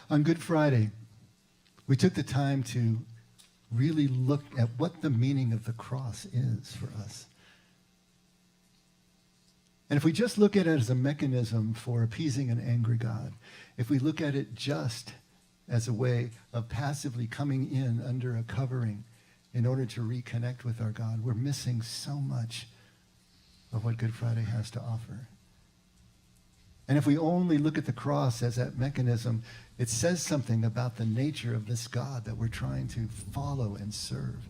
On Good Friday, we took the time to really look at what the meaning of the cross is for us. And if we just look at it as a mechanism for appeasing an angry God, if we look at it just as a way of passively coming in under a covering in order to reconnect with our God, we're missing so much of what Good Friday has to offer. And if we only look at the cross as that mechanism, it says something about the nature of this God that we're trying to follow and serve,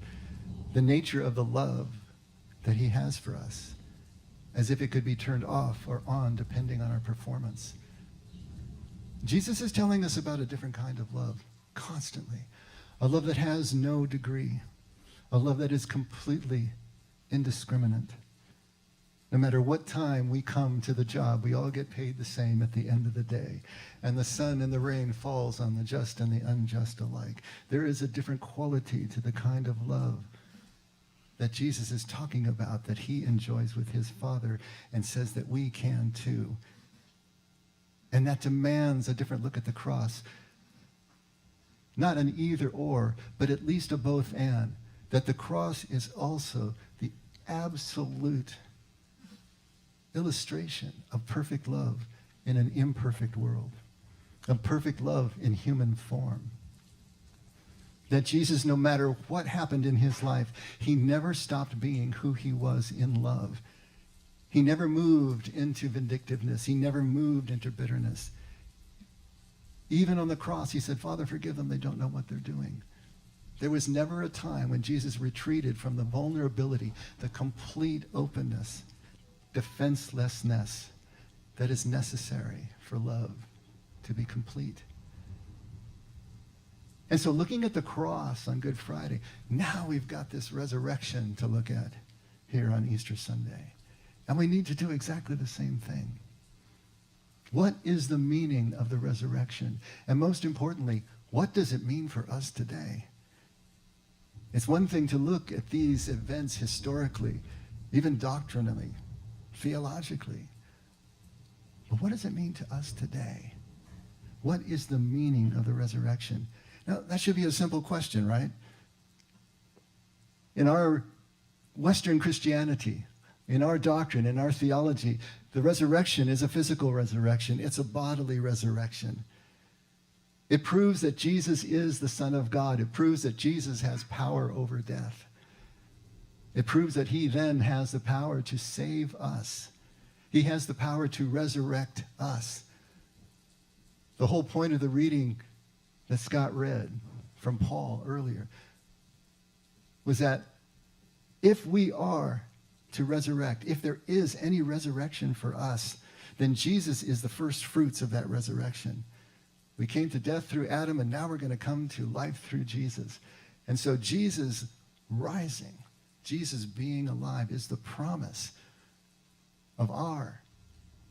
the nature of the love that he has for us, as if it could be turned off or on depending on our performance. Jesus is telling us about a different kind of love constantly, a love that has no degree, a love that is completely indiscriminate. No matter what time we come to the job, we all get paid the same at the end of the day. And the sun and the rain falls on the just and the unjust alike. There is a different quality to the kind of love that Jesus is talking about that he enjoys with his Father and says that we can too. And that demands a different look at the cross. Not an either or, but at least a both and. That the cross is also the absolute illustration of perfect love in an imperfect world, of perfect love in human form. That Jesus, no matter what happened in his life, he never stopped being who he was in love. He never moved into vindictiveness. He never moved into bitterness. Even on the cross, he said, Father, forgive them. They don't know what they're doing. There was never a time when Jesus retreated from the vulnerability, the complete openness, defenselessness that is necessary for love to be complete. And so looking at the cross on Good Friday, now we've got this resurrection to look at here on Easter Sunday. And we need to do exactly the same thing. What is the meaning of the resurrection? And most importantly, what does it mean for us today? It's one thing to look at these events historically, even doctrinally, theologically. But what does it mean to us today? What is the meaning of the resurrection? Now, that should be a simple question, right? In our Western Christianity, in our doctrine, in our theology, the resurrection is a physical resurrection. It's a bodily resurrection. It proves that Jesus is the Son of God. It proves that Jesus has power over death. It proves that he then has the power to save us. He has the power to resurrect us. The whole point of the reading that Scott read from Paul earlier was that if we are to resurrect, if there is any resurrection for us, then Jesus is the first fruits of that resurrection. We came to death through Adam, and now we're going to come to life through Jesus. And so Jesus rising, Jesus being alive is the promise of our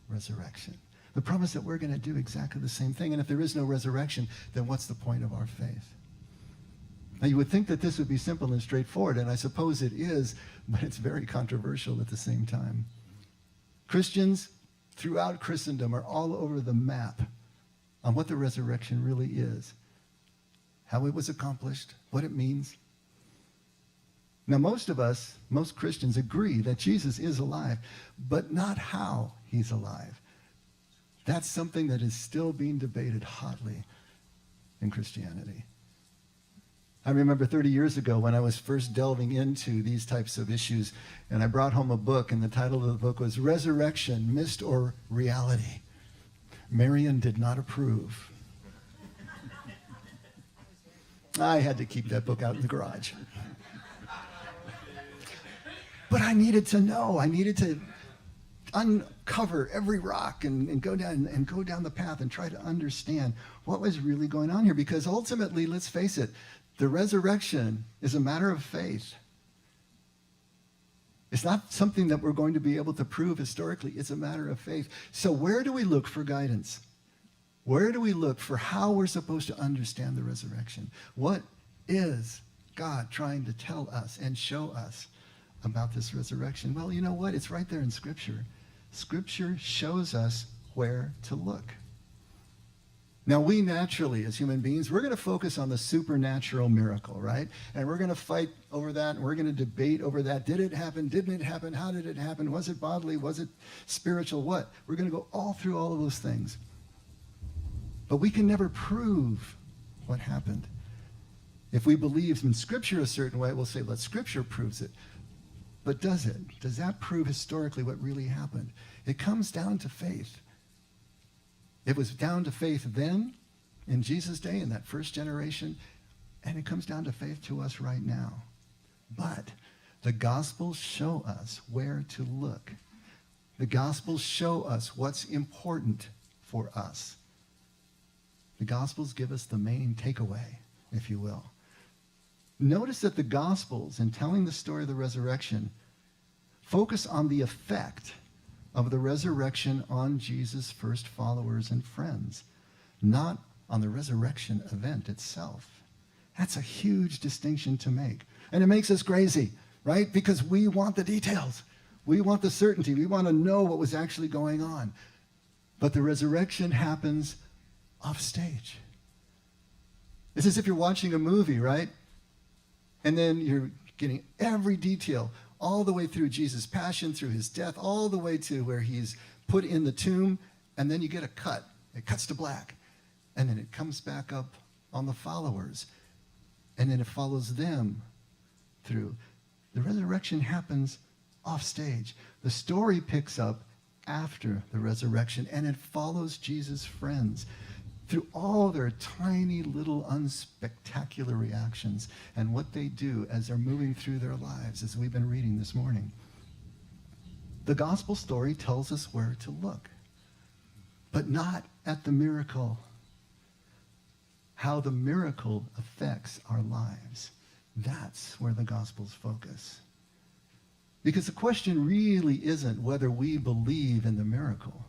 resurrection. The promise that we're going to do exactly the same thing. And if there is no resurrection, then what's the point of our faith? Now, you would think that this would be simple and straightforward, and I suppose it is, but it's very controversial at the same time. Christians throughout Christendom are all over the map on what the resurrection really is, how it was accomplished, what it means. Now, most of us, most Christians agree that Jesus is alive, but not how he's alive. That's something that is still being debated hotly in Christianity. I remember 30 years ago when I was first delving into these types of issues, and I brought home a book, and the title of the book was Resurrection, Myth or Reality. Marion did not approve. I had to keep that book out in the garage. But I needed to know. I needed to uncover every rock and go down the path and try to understand what was really going on here. Because ultimately, let's face it, the resurrection is a matter of faith. It's not something that we're going to be able to prove historically. It's a matter of faith. So where do we look for guidance? Where do we look for how we're supposed to understand the resurrection? What is God trying to tell us and show us about this resurrection? Well, you know what? It's right there in Scripture. Scripture shows us where to look. Now, we naturally, as human beings, we're going to focus on the supernatural miracle, right? And we're going to fight over that, and we're going to debate over that. Did it happen? Didn't it happen? How did it happen? Was it bodily? Was it spiritual? What? We're going to go all through all of those things. But we can never prove what happened. If we believe in Scripture a certain way, we'll say, let Scripture proves it. But does it? Does that prove historically what really happened? It comes down to faith. It was down to faith then, in Jesus' day, in that first generation, and it comes down to faith to us right now. But the Gospels show us where to look. The Gospels show us what's important for us. The Gospels give us the main takeaway, if you will. Notice that the Gospels, in telling the story of the resurrection, focus on the effect of the resurrection on Jesus' first followers and friends, not on the resurrection event itself. That's a huge distinction to make. And it makes us crazy, right? Because we want the details. We want the certainty. We want to know what was actually going on. But the resurrection happens off stage. It's as if you're watching a movie, right? And then you're getting every detail all the way through Jesus' passion, through his death, all the way to where he's put in the tomb, and then you get a cut. It cuts to black. And then it comes back up on the followers. And then it follows them through. The resurrection happens off stage. The story picks up after the resurrection, and it follows Jesus' friends through all their tiny little unspectacular reactions and what they do as they're moving through their lives, as we've been reading this morning. The gospel story tells us where to look, but not at the miracle, how the miracle affects our lives. That's where the gospels focus. Because the question really isn't whether we believe in the miracle.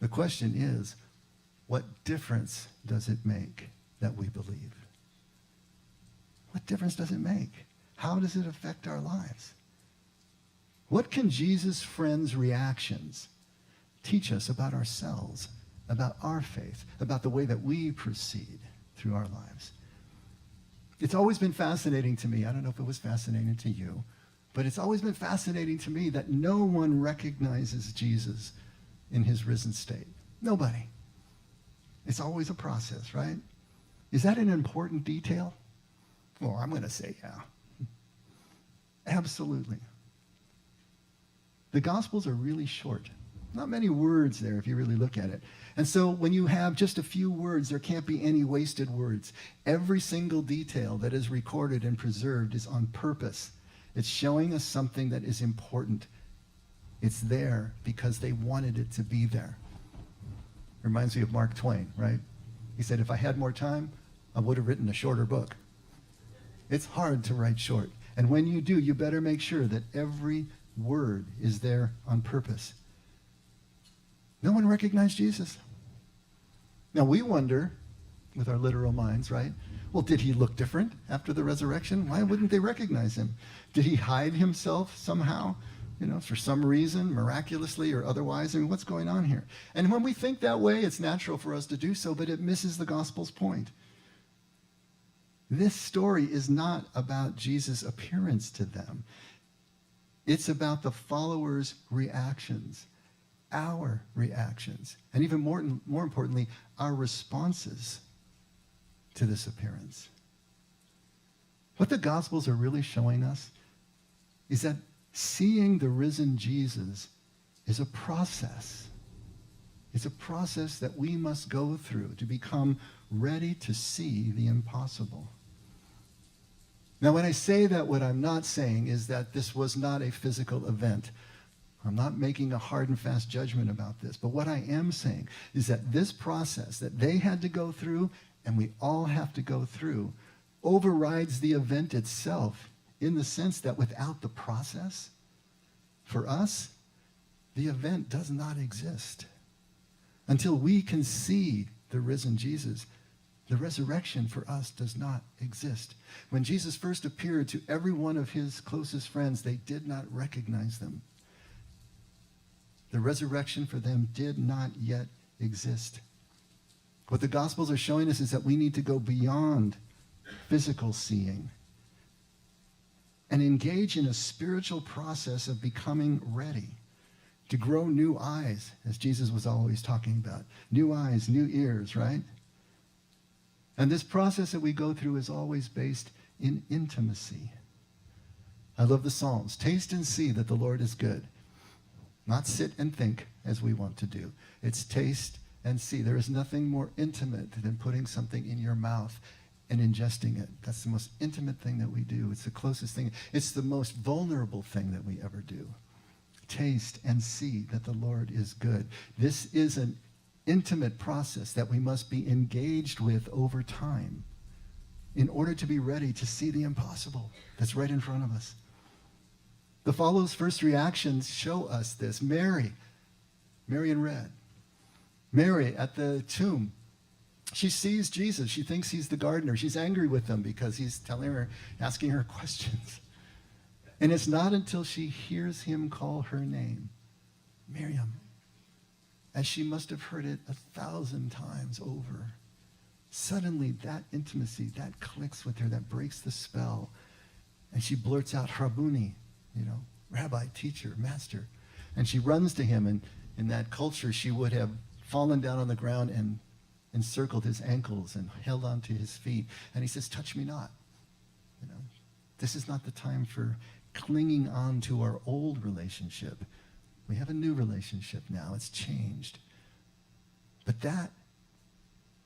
The question is, what difference does it make that we believe? What difference does it make? How does it affect our lives? What can Jesus' friends' reactions teach us about ourselves, about our faith, about the way that we proceed through our lives? It's always been fascinating to me. I don't know if it was fascinating to you, but it's always been fascinating to me that no one recognizes Jesus in his risen state. Nobody. It's always a process, right? Is that an important detail? Well, I'm going to say yeah. Absolutely. The Gospels are really short. Not many words there if you really look at it. And so when you have just a few words, there can't be any wasted words. Every single detail that is recorded and preserved is on purpose. It's showing us something that is important. It's there because they wanted it to be there. Reminds me of Mark Twain, right? He said, if I had more time, I would have written a shorter book. It's hard to write short. And when you do, you better make sure that every word is there on purpose. No one recognized Jesus. Now we wonder, with our literal minds, right? Well, did he look different after the resurrection? Why wouldn't they recognize him? Did he hide himself somehow? For some reason, miraculously or otherwise. I mean, what's going on here? And when we think that way, it's natural for us to do so, but it misses the gospel's point. This story is not about Jesus' appearance to them. It's about the followers' reactions, our reactions, and even more importantly, our responses to this appearance. What the Gospels are really showing us is that seeing the risen Jesus is a process. It's a process that we must go through to become ready to see the impossible. Now, when I say that, what I'm not saying is that this was not a physical event. I'm not making a hard and fast judgment about this. But what I am saying is that this process that they had to go through, and we all have to go through, overrides the event itself, in the sense that without the process, for us, the event does not exist. Until we can see the risen Jesus, the resurrection for us does not exist. When Jesus first appeared to every one of his closest friends, they did not recognize them. The resurrection for them did not yet exist. What the Gospels are showing us is that we need to go beyond physical seeing and engage in a spiritual process of becoming ready to grow new eyes, as Jesus was always talking about. New eyes, new ears, right? And this process that we go through is always based in intimacy. I love the Psalms. Taste and see that the Lord is good. Not sit and think as we want to do. It's taste and see. There is nothing more intimate than putting something in your mouth and ingesting it. That's the most intimate thing that we do. It's the closest thing. It's the most vulnerable thing that we ever do. Taste and see that the Lord is good. This is an intimate process that we must be engaged with over time in order to be ready to see the impossible that's right in front of us. The follow's first reactions show us this. Mary in red. Mary at the tomb. She sees Jesus. She thinks he's the gardener. She's angry with him because he's telling her, asking her questions. And it's not until she hears him call her name, Miriam, as she must have heard it 1,000 times over. Suddenly that intimacy, that clicks with her, that breaks the spell. And she blurts out, Rabboni, rabbi, teacher, master. And she runs to him, and in that culture, she would have fallen down on the ground and encircled his ankles and held onto his feet. And he says, touch me not. This is not the time for clinging on to our old relationship. We have a new relationship now. It's changed. But that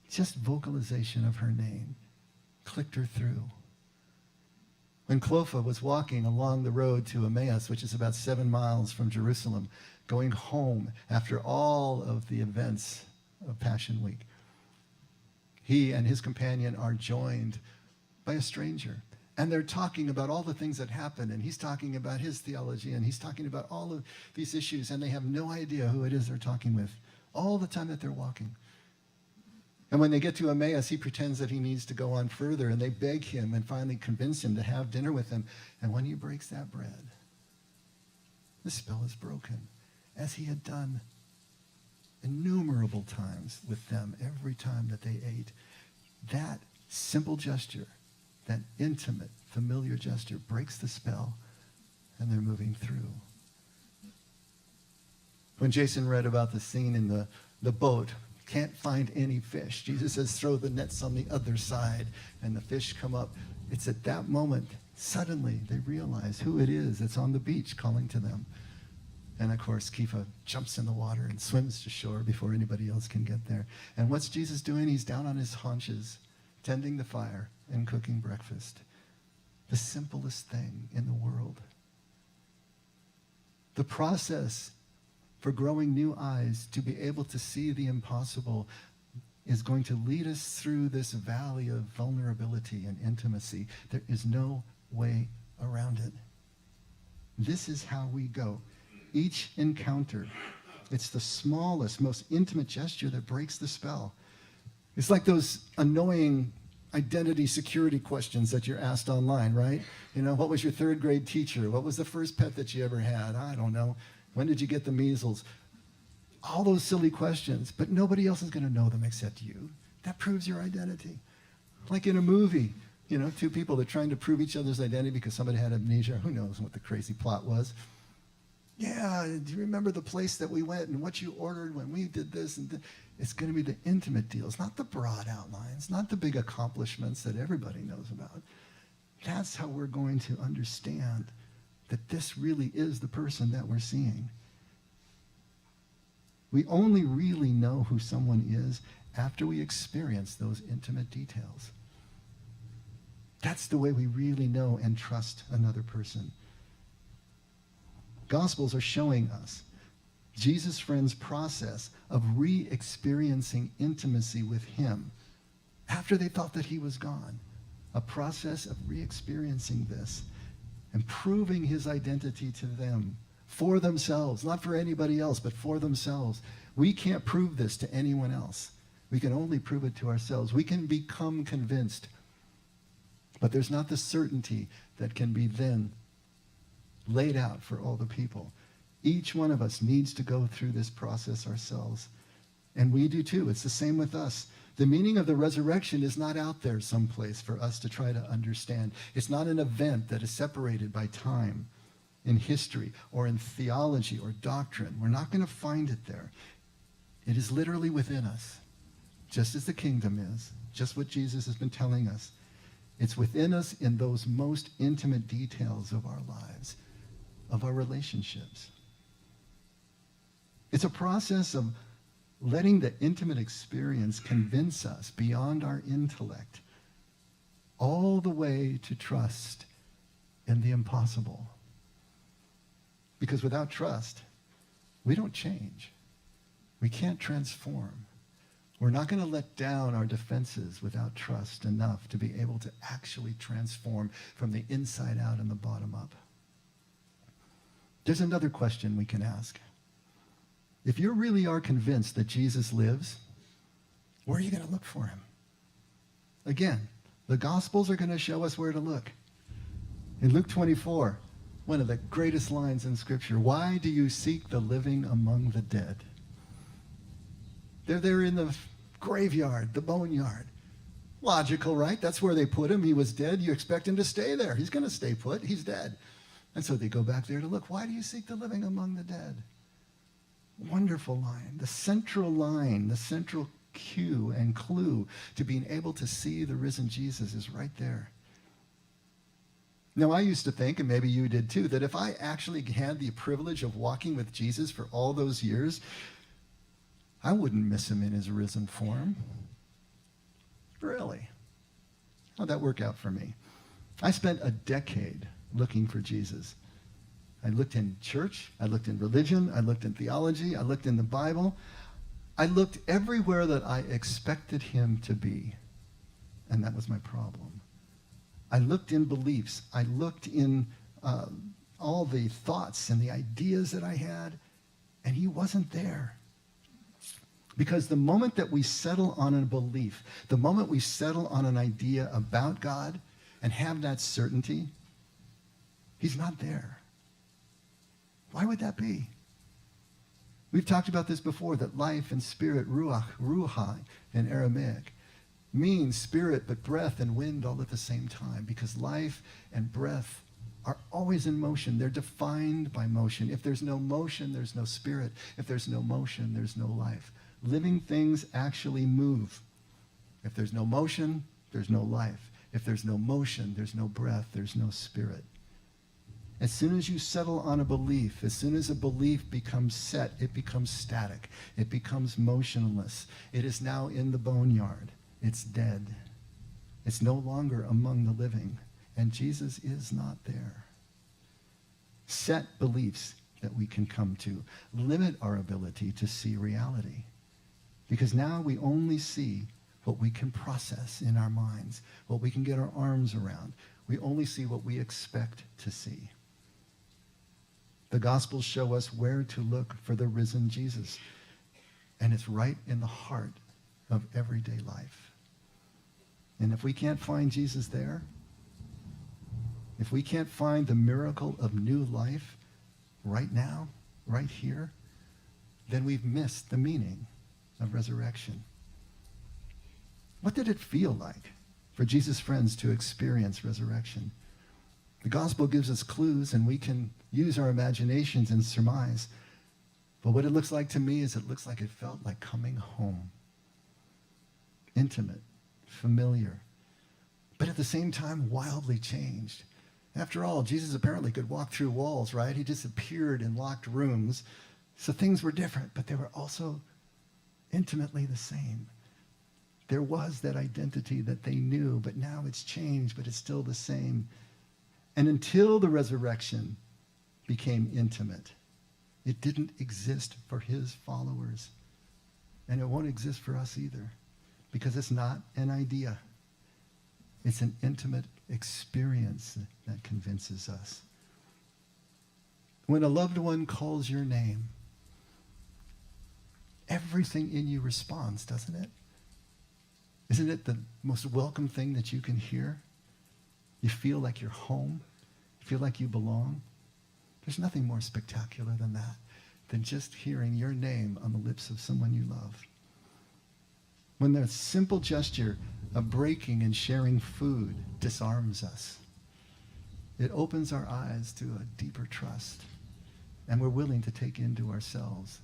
just vocalization of her name clicked her through. When Clofa was walking along the road to Emmaus, which is about 7 miles from Jerusalem, going home after all of the events of Passion Week, he and his companion are joined by a stranger. And they're talking about all the things that happened, and he's talking about his theology, and he's talking about all of these issues, and they have no idea who it is they're talking with all the time that they're walking. And when they get to Emmaus, he pretends that he needs to go on further, and they beg him and finally convince him to have dinner with them. And when he breaks that bread, the spell is broken, as he had done innumerable times with them every time that they ate. That simple gesture, that intimate, familiar gesture breaks the spell, and they're moving through. When Jason read about the scene in the boat, can't find any fish. Jesus says, throw the nets on the other side, and the fish come up. It's at that moment, suddenly, they realize who it is that's on the beach calling to them. And of course, Kepha jumps in the water and swims to shore before anybody else can get there. And what's Jesus doing? He's down on his haunches, tending the fire and cooking breakfast. The simplest thing in the world. The process for growing new eyes to be able to see the impossible is going to lead us through this valley of vulnerability and intimacy. There is no way around it. This is how we go. Each encounter, it's the smallest, most intimate gesture that breaks the spell. It's like those annoying identity security questions that you're asked online, right? What was your third grade teacher? What was the first pet that you ever had? I don't know. When did you get the measles? All those silly questions, but nobody else is going to know them except you. That proves your identity. Like in a movie, two people are trying to prove each other's identity because somebody had amnesia. Who knows what the crazy plot was? Yeah, do you remember the place that we went and what you ordered when we did this? And it's going to be the intimate deals, not the broad outlines, not the big accomplishments that everybody knows about. That's how we're going to understand that this really is the person that we're seeing. We only really know who someone is after we experience those intimate details. That's the way we really know and trust another person. Gospels are showing us Jesus' friends' process of re-experiencing intimacy with him after they thought that he was gone. A process of re-experiencing this and proving his identity to them, for themselves, not for anybody else, but for themselves. We can't prove this to anyone else. We can only prove it to ourselves. We can become convinced, but there's not the certainty that can be then laid out for all the people. Each one of us needs to go through this process ourselves. And we do too. It's the same with us. The meaning of the resurrection is not out there someplace for us to try to understand. It's not an event that is separated by time in history or in theology or doctrine. We're not going to find it there. It is literally within us, just as the kingdom is, just what Jesus has been telling us. It's within us in those most intimate details of our lives, of our relationships. It's a process of letting the intimate experience convince us beyond our intellect, all the way to trust in the impossible. Because without trust, we don't change. We can't transform. We're not going to let down our defenses without trust enough to be able to actually transform from the inside out and the bottom up. There's another question we can ask. If you really are convinced that Jesus lives, where are you going to look for him? Again, the Gospels are going to show us where to look. In Luke 24, one of the greatest lines in Scripture, why do you seek the living among the dead? They're there in the graveyard, the boneyard. Logical, right? That's where they put him. He was dead. You expect him to stay there. He's going to stay put. He's dead. And so they go back there to look. Why do you seek the living among the dead? Wonderful line. The central cue and clue to being able to see the risen Jesus is right there. Now, I used to think, and maybe you did too, that if I actually had the privilege of walking with Jesus for all those years, I wouldn't miss him in his risen form. Really? How'd that work out for me? I spent a decade looking for Jesus. I looked in church, I looked in religion, I looked in theology, I looked in the Bible. I looked everywhere that I expected him to be. And that was my problem. I looked in beliefs. I looked in all the thoughts and the ideas that I had, and he wasn't there. Because the moment that we settle on a belief, the moment we settle on an idea about God and have that certainty, he's not there. Why would that be? We've talked about this before, that life and spirit, ruach in Aramaic, means spirit but breath and wind all at the same time, because life and breath are always in motion. They're defined by motion. If there's no motion, there's no spirit. If there's no motion, there's no life. Living things actually move. If there's no motion, there's no life. If there's no motion, there's no breath, there's no spirit. As soon as you settle on a belief, as soon as a belief becomes set, it becomes static. It becomes motionless. It is now in the boneyard. It's dead. It's no longer among the living. And Jesus is not there. Set beliefs that we can come to limit our ability to see reality. Because now we only see what we can process in our minds, what we can get our arms around. We only see what we expect to see. The Gospels show us where to look for the risen Jesus. And it's right in the heart of everyday life. And if we can't find Jesus there, if we can't find the miracle of new life right now, right here, then we've missed the meaning of resurrection. What did it feel like for Jesus' friends to experience resurrection? The gospel gives us clues, and we can use our imaginations and surmise. But what it looks like to me is it looks like it felt like coming home. Intimate, familiar, but at the same time wildly changed. After all, Jesus apparently could walk through walls, right? He just appeared in locked rooms. So things were different, but they were also intimately the same. There was that identity that they knew, but now it's changed, but it's still the same. And until the resurrection became intimate, it didn't exist for his followers. And it won't exist for us either, because it's not an idea. It's an intimate experience that convinces us. When a loved one calls your name, everything in you responds, doesn't it? Isn't it the most welcome thing that you can hear? You feel like you're home. You feel like you belong. There's nothing more spectacular than that, than just hearing your name on the lips of someone you love. When the simple gesture of breaking and sharing food disarms us, it opens our eyes to a deeper trust, and we're willing to take into ourselves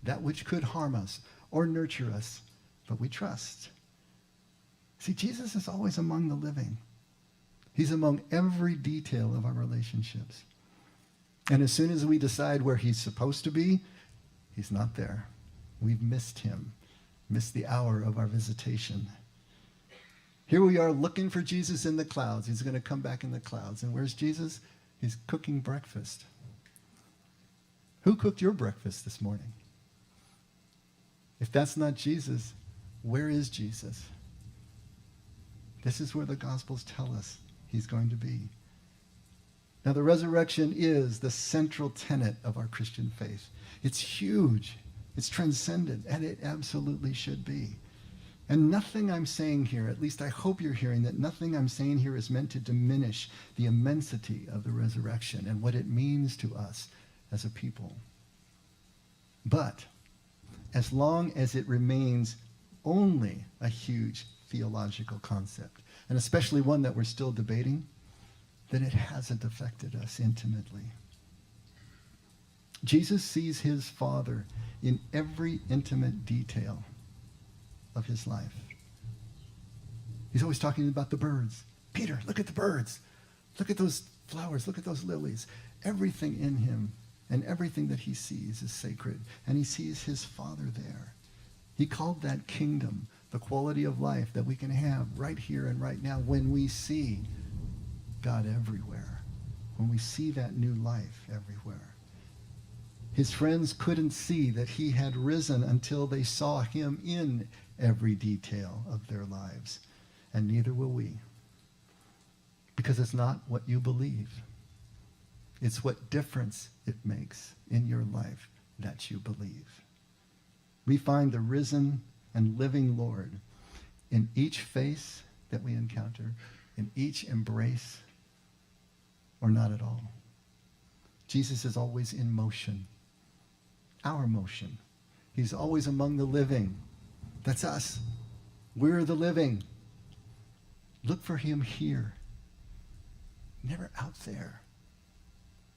that which could harm us or nurture us, but we trust. See, Jesus is always among the living. He's among every detail of our relationships. And as soon as we decide where he's supposed to be, he's not there. We've missed him, missed the hour of our visitation. Here we are looking for Jesus in the clouds. He's going to come back in the clouds. And where's Jesus? He's cooking breakfast. Who cooked your breakfast this morning? If that's not Jesus, where is Jesus? This is where the Gospels tell us he's going to be. Now, the resurrection is the central tenet of our Christian faith. It's huge. It's transcendent, and it absolutely should be. And nothing I'm saying here, at least I hope you're hearing that nothing I'm saying here is meant to diminish the immensity of the resurrection and what it means to us as a people. But as long as it remains only a huge theological concept, and especially one that we're still debating, then it hasn't affected us intimately. Jesus sees his Father in every intimate detail of his life. He's always talking about the birds. Peter, look at the birds. Look at those flowers. Look at those lilies. Everything in him and everything that he sees is sacred. And he sees his Father there. He called that kingdom the quality of life that we can have right here and right now when we see God everywhere, when we see that new life everywhere. His friends couldn't see that he had risen until they saw him in every detail of their lives. And neither will we. Because it's not what you believe. It's what difference it makes in your life that you believe. We find the risen and living Lord in each face that we encounter, in each embrace, or not at all. Jesus is always in motion, our motion. He's always among the living. That's us. We're the living. Look for him here. Never out there.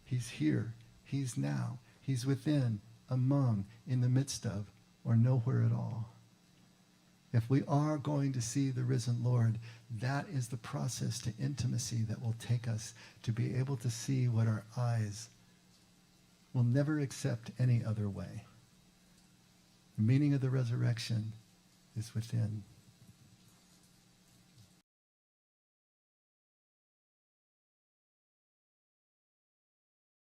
He's here. He's now. He's within, among, in the midst of, or nowhere at all. If we are going to see the risen Lord, that is the process to intimacy that will take us to be able to see what our eyes will never accept any other way. The meaning of the resurrection is within.